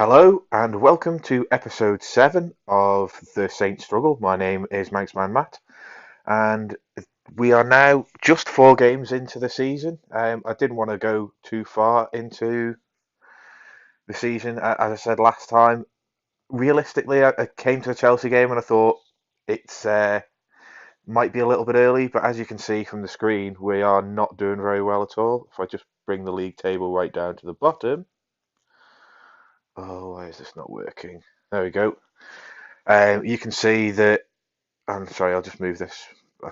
Hello and welcome to episode 7 of the Saint Struggle. My name is Manxman Matt, and we are now just 4 games into the season. I didn't want to go too far into the season. As I said last time, realistically, I came to the Chelsea game and I thought it's might be a little bit early, but as you can see from the screen, we are not doing very well at all. If I just bring the league table right down to the bottom. Oh, why is this not working? There we go. You can see that. I'm sorry, I'll just move this.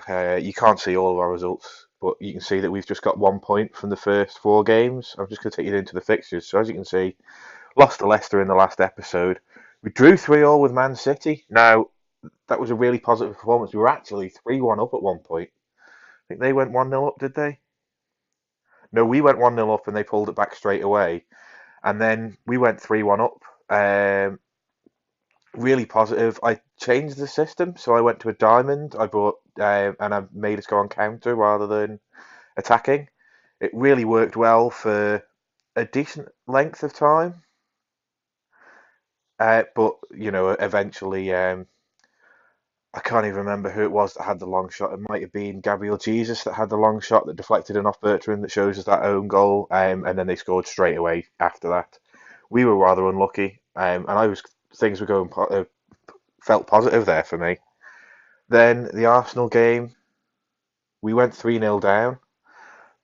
You can't see all of our results, but you can see that we've just got 1 point from the first 4 games. I'm just going to take you into the fixtures. So as you can see, lost to Leicester in the last episode. We drew 3-3 with Man City. Now, that was a really positive performance. We were actually 3-1 up at one point. I think they went 1-0 up, did they? No, we went 1-0 up and they pulled it back straight away. And then we went 3-1 up. Really positive. I changed the system, so I went to a diamond. I bought and I made us go on counter rather than attacking. It really worked well for a decent length of time. But eventually, I can't even remember who it was that had the long shot. It might have been Gabriel Jesus that had the long shot that deflected in off Bertrand that shows us that own goal. And then they scored straight away after that. We were rather unlucky, and things were going felt positive there for me. Then the Arsenal game, we went 3-0 down,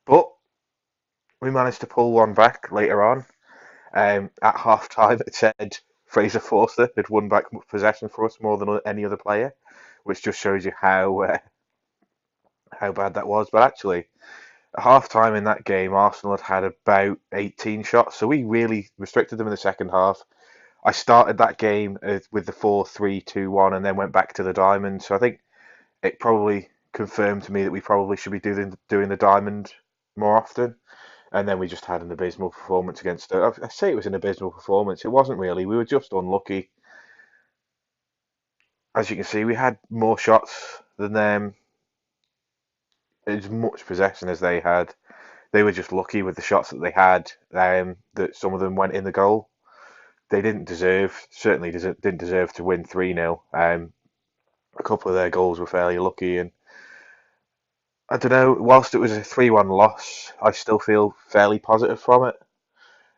but we managed to pull one back later on. At half time, it said Fraser Forster had won back possession for us more than any other player, which just shows you how bad that was. But actually, at half time in that game, Arsenal had about 18 shots, so we really restricted them in the second half. I started that game with the 4-3-2-1 and then went back to the diamond. So I think it probably confirmed to me that we probably should be doing the diamond more often. And then we just had an abysmal performance against it. I say it was an abysmal performance. It wasn't really. We were just unlucky. As you can see, we had more shots than them, as much possession as they had. They were just lucky with the shots that they had. That some of them went in the goal. They didn't deserve to win 3-0. A couple of their goals were fairly lucky, and I don't know. Whilst it was a 3-1 loss, I still feel fairly positive from it.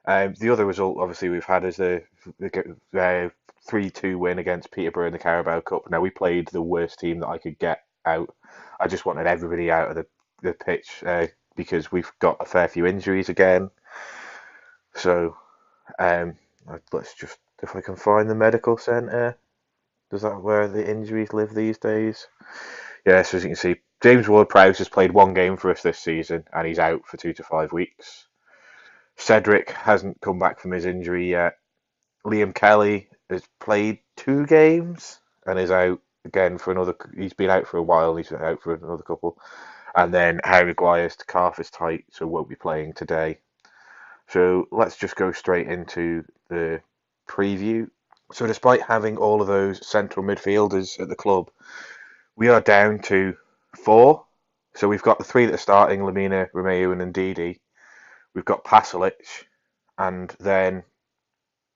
The other result, obviously, we've had is the 3-2 win against Peterborough in the Carabao Cup. Now, we played the worst team that I could get out. I just wanted everybody out of the pitch because we've got a fair few injuries again. So, let's just, if I can find the medical centre, is that where the injuries live these days? Yeah, so as you can see, James Ward-Prowse has played 1 game for us this season, and he's out for 2 to 5 weeks. Cedric hasn't come back from his injury yet. Liam Kelly has played 2 games and is out again for another. He's been out for a while. He's out for another couple. And then Harry Maguire's calf is tight, so won't be playing today. So let's just go straight into the preview. So despite having all of those central midfielders at the club, we are down to 4. So we've got the 3 that are starting, Lamina, Romeu and Ndidi. We've got Pasalic, and then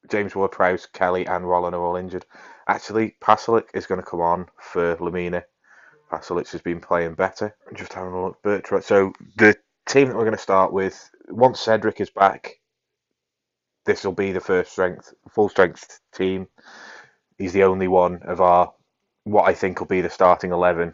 James Ward-Prowse, Kelly and Rollen are all injured. Actually, Pasalic is going to come on for Lamina. Pasalic has been playing better. Just having a look. Bertrand. So the team that we're going to start with, once Cedric is back, this will be the full strength team. He's the only one of what I think will be the starting 11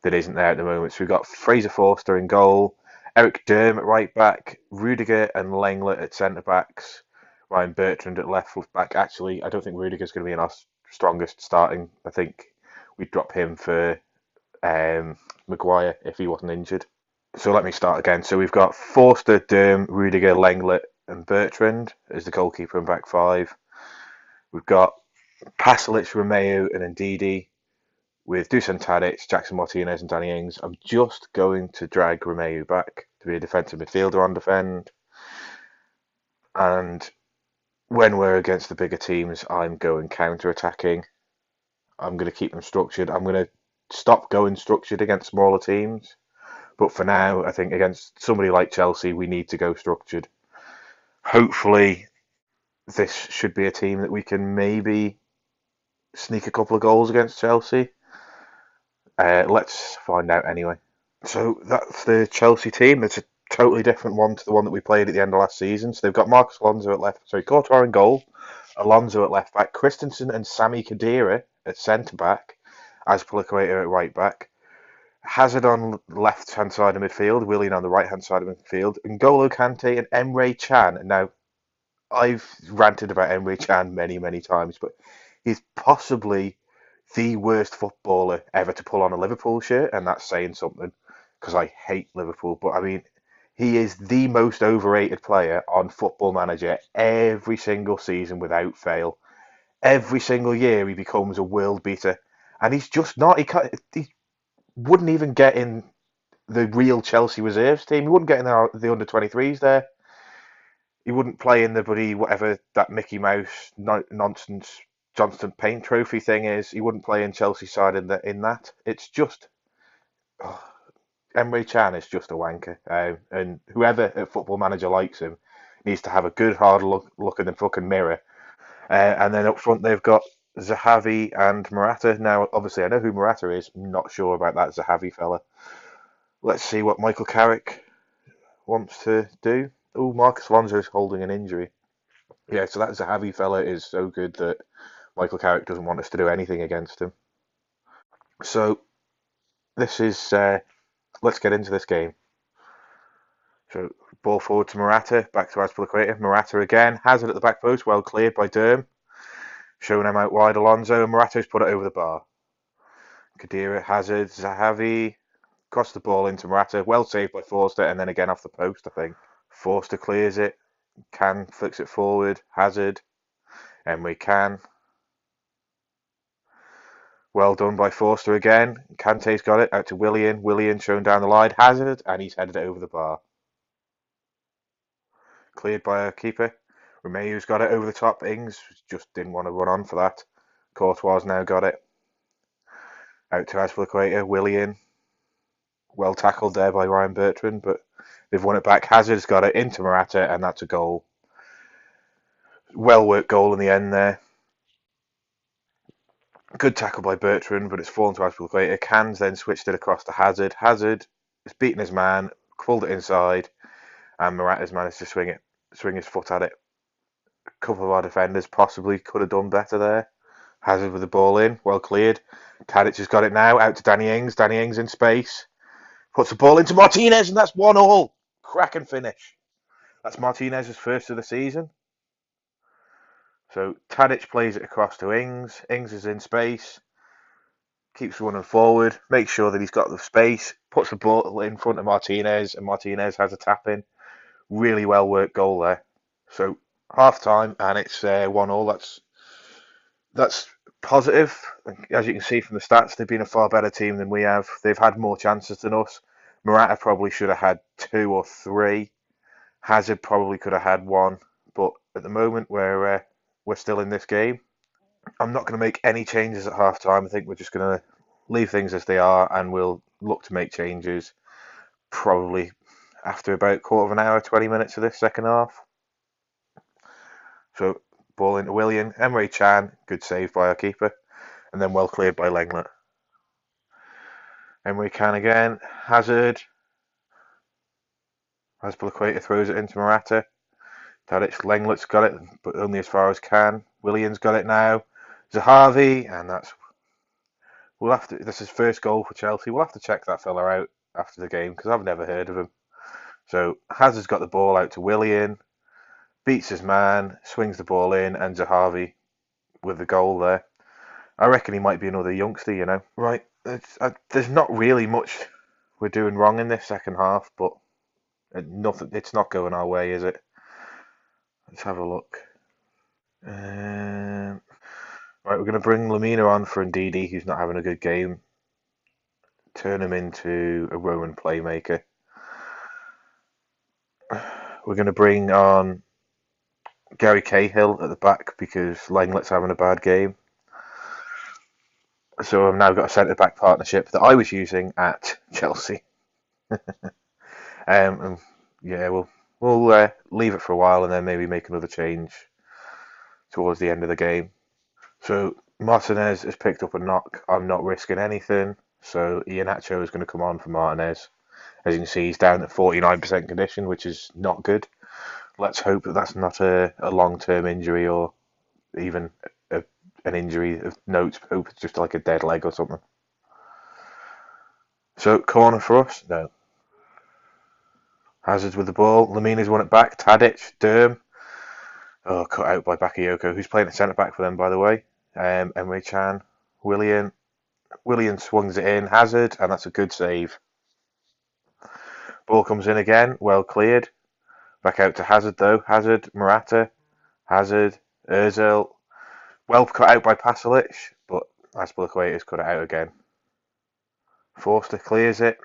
that isn't there at the moment. So we've got Fraser Forster in goal, Eric Durm at right back, Rudiger and Lenglet at centre backs, Ryan Bertrand at left back. Actually, I don't think Rudiger's going to be in our strongest starting. I think we'd drop him for Maguire if he wasn't injured. So let me start again. So we've got Forster, Durm, Rudiger, Lenglet and Bertrand as the goalkeeper and back 5. We've got Pasalic, Romeu and Ndidi with Dusan Tadic, Jackson Martinez and Danny Ings. I'm just going to drag Romeu back to be a defensive midfielder on defend. And when we're against the bigger teams, I'm going counter-attacking. I'm going to keep them structured. I'm going to stop going structured against smaller teams. But for now, I think against somebody like Chelsea, we need to go structured. Hopefully, this should be a team that we can maybe sneak a couple of goals against Chelsea. Let's find out anyway. So that's the Chelsea team. It's a totally different one to the one that we played at the end of last season. So they've got Marcus Alonso at left, sorry, Courtois in goal, Alonso at left back, Christensen and Sami Khedira at centre back, Azpilicueta at right back, Hazard on left hand side of midfield, Willian on the right hand side of midfield, N'Golo Kante and Emre Can. Now, I've ranted about Emre Can many times, but he's possibly the worst footballer ever to pull on a Liverpool shirt, and that's saying something because I hate Liverpool. But I mean, he is the most overrated player on Football Manager every single season without fail. Every single year he becomes a world beater, and he's just not. He wouldn't even get in the real Chelsea reserves team. He wouldn't get in the under 23s there. He wouldn't play in the buddy whatever that Mickey Mouse nonsense Johnston Paint Trophy thing is. He wouldn't play in Chelsea side in that. It's just oh, Emre Can is just a wanker, and whoever at Football Manager likes him needs to have a good hard look in the fucking mirror. And then up front they've got Zahavi and Morata. Now, obviously, I know who Morata is. I'm not sure about that Zahavi fella. Let's see what Michael Carrick wants to do. Oh, Marcus Alonso is holding an injury. Yeah, so that Zahavi fella is so good that Michael Carrick doesn't want us to do anything against him. So this is let's get into this game. So ball forward to Morata, back to Azpilicueta. Morata again, Hazard at the back post, well cleared by Durm. Showing him out wide, Alonso, and Morato's put it over the bar. Khedira, Hazard, Zahavi, cross the ball into Morata, well saved by Forster, and then again off the post, I think. Forster clears it, Can flicks it forward, Hazard, Emre Can. Well done by Forster again. Kante's got it out to Willian. Willian shown down the line. Hazard, and he's headed it over the bar. Cleared by a keeper. Romeu's got it over the top. Ings just didn't want to run on for that. Courtois now got it. Out to Azpilicueta. Willian. Well tackled there by Ryan Bertrand, but they've won it back. Hazard's got it into Morata, and that's a goal. Well worked goal in the end there. Good tackle by Bertrand, but it's fallen to Azpilicueta. Can's then switched it across to Hazard. Hazard has beaten his man, pulled it inside, and Morata's managed to swing his foot at it. A couple of our defenders possibly could have done better there. Hazard with the ball in, well cleared. Tadic has got it now, out to Danny Ings. Danny Ings in space. Puts the ball into Martinez, and that's 1-1. Cracking finish. That's Martinez's first of the season. So Tadic plays it across to Ings. Ings is in space. Keeps running forward. Makes sure that he's got the space. Puts the ball in front of Martinez, and Martinez has a tap in. Really well worked goal there. So half time, and it's 1-1. That's positive. As you can see from the stats, they've been a far better team than we have. They've had more chances than us. Morata probably should have had 2 or 3. Hazard probably could have had 1. But at the moment, we're still in this game. I'm not going to make any changes at half time. I think we're just going to leave things as they are, and we'll look to make changes probably after about quarter of an hour, 20 minutes of this second half. So ball into Willian, Emre Can, good save by our keeper, and then well cleared by Lenglet. Emre Can again, Hazard. Azpilicueta throws it into Morata. Tadic, Lenglet's got it, but only as far as Can. Willian's got it now. Zahavi, and this is first goal for Chelsea. We'll have to check that fella out after the game because I've never heard of him. So Hazard's got the ball out to Willian, beats his man, swings the ball in, and Zahavi with the goal there. I reckon he might be another youngster, you know. Right, there's not really much we're doing wrong in this second half, but nothing. It's not going our way, is it? Let's have a look. Right, we're going to bring Lamina on for Ndidi, who's not having a good game. Turn him into a Roman playmaker. We're going to bring on Gary Cahill at the back because Lenglet's having a bad game. So I've now got a centre-back partnership that I was using at Chelsea. And yeah, we'll leave it for a while and then maybe make another change towards the end of the game. So Martinez has picked up a knock. I'm not risking anything. So Iheanacho is going to come on for Martinez. As you can see, he's down at 49% condition, which is not good. Let's hope that that's not a long-term injury or even an injury of note. Hope it's just like a dead leg or something. So corner for us? No. Hazard's with the ball. Lemina's won it back. Tadic, Derm. Oh, cut out by Bakayoko, who's playing at centre back for them, by the way. Emre Can, Willian. Willian swings it in. Hazard, and that's a good save. Ball comes in again. Well cleared. Back out to Hazard though. Hazard, Morata. Hazard, Özil. Well cut out by Pasalic, but Azpilicueta cut it out again. Forster clears it.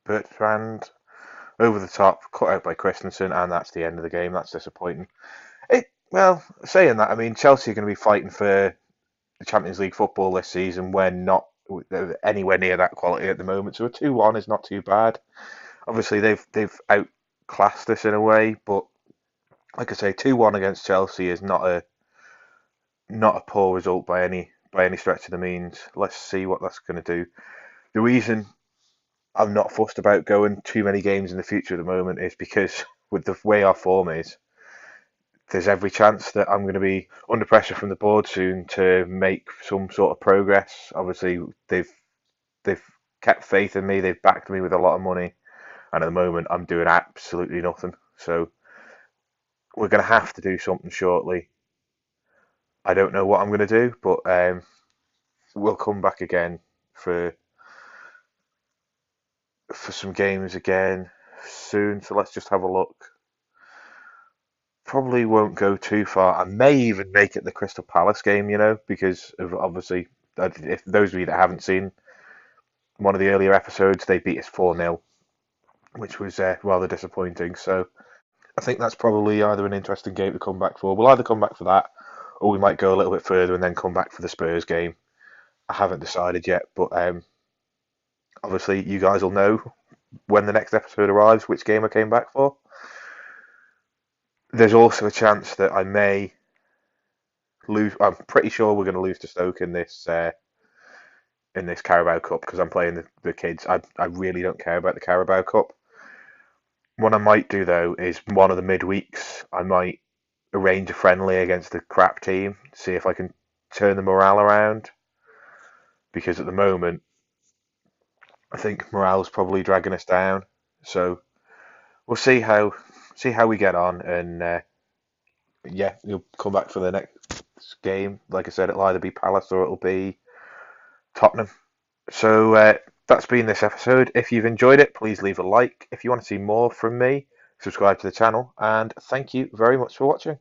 Bertrand over the top, cut out by Christensen, and that's the end of the game. That's disappointing. Well, saying that, I mean, Chelsea are going to be fighting for the Champions League football this season when not anywhere near that quality at the moment. So a 2-1 is not too bad. Obviously, they've outclassed us in a way, but like I say, 2-1 against Chelsea is not a poor result by any stretch of the means. Let's see what that's going to do. The reason I'm not fussed about going too many games in the future at the moment is because with the way our form is, there's every chance that I'm going to be under pressure from the board soon to make some sort of progress. Obviously, they've kept faith in me. They've backed me with a lot of money, and at the moment, I'm doing absolutely nothing. So we're going to have to do something shortly. I don't know what I'm going to do, but we'll come back again for some games again soon. So let's just have a look. Probably won't go too far. I may even make it the Crystal Palace game, because of obviously, if those of you that haven't seen one of the earlier episodes, they beat us 4-0, which was rather disappointing. So I think that's probably either an interesting game to come back for. We'll either come back for that, or we might go a little bit further and then come back for the Spurs game. I haven't decided yet, but obviously you guys will know when the next episode arrives which game I came back for. There's also a chance that I may lose. I'm pretty sure we're going to lose to Stoke in this Carabao Cup because I'm playing the kids. I really don't care about the Carabao Cup. What I might do though is one of the midweeks I might arrange a friendly against the crap team, see if I can turn the morale around. Because at the moment, I think morale's probably dragging us down. So we'll see how we get on, and yeah, you'll come back for the next game. Like I said, it'll either be Palace or it'll be Tottenham. So that's been this episode. If you've enjoyed it, please leave a like. If you want to see more from me, subscribe to the channel, and thank you very much for watching.